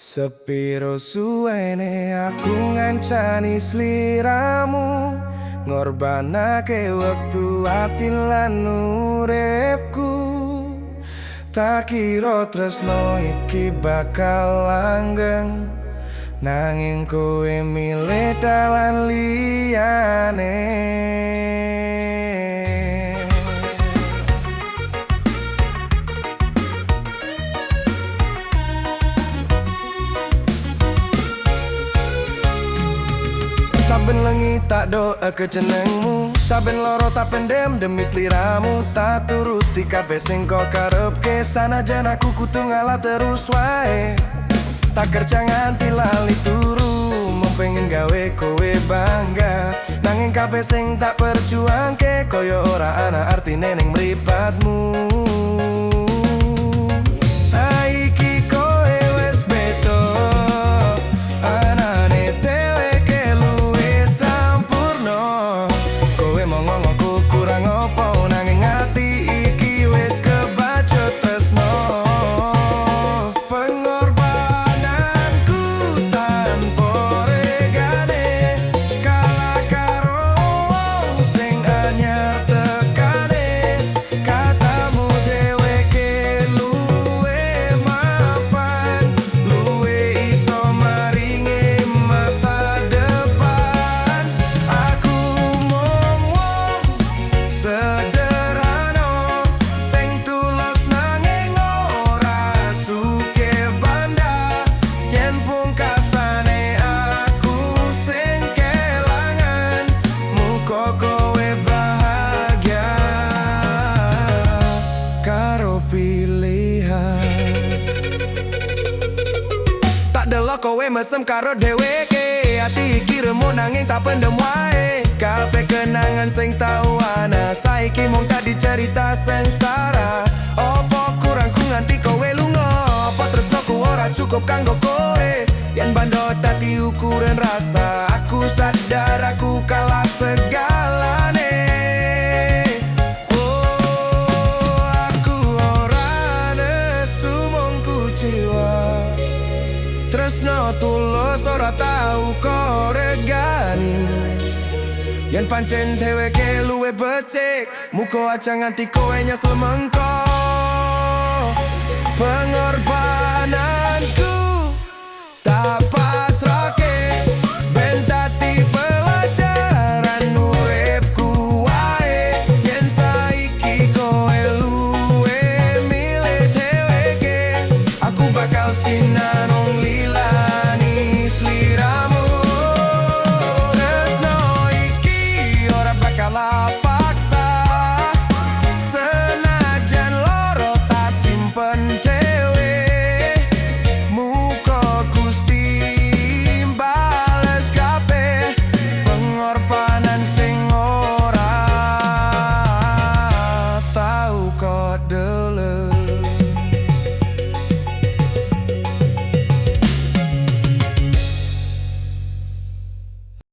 Sepiro suwene aku ngancani sliramu, ngorbanake wektu ati lan uripku. Tak kira tresno iki bakal langgeng, nanging kowe milih dalan liyane. Saben lengi tak doa ke jenengmu, saben loro tak pendem demi sliramu. Tak turuti kabeh sing kok karepke, sanajan aku kudu ngalah terus wae. Tak kerja nganti lali turu, mau pengen gawe kowe bangga. Nanging kabeh sing tak perjuangke, koyo ora ana artine ning mripatmu. Saiki kowe wis beda, anane dheweke luwih sampurna. Kowe monggo aku kurang opo, nanging ati iki wis kebacut tresno. Pengorbananku tanpa regane, kalah karo wong sing anyar tekane. Katamu dheweke luwih mapan, luwih iso maringi masa depan. Aku mung wong sederhana, sing tulus nanging ora sugih banda. Yen pungkasane aku sing kelangan, muga kowe bahagia karo pilihan. Tak delok kowe mesem karo dheweke, ati iki remo nanging tak pendem wae. Kabeh kenangan sing tau ana saiki mung tak dicerita sengsara. Opo kurangku nganti kowe lunga, apa tresnoku ora cukup kanggo kowe. Yen bandot dadi ukuran rasa, aku sadar aku kalah segalane. Oh, aku ora nesu mung kuciwa, tresno tulus ora tau kok regani. Yen pancen dheweke luwih becik, muga aja nganti kowe nyesel mengko. Pengorbananku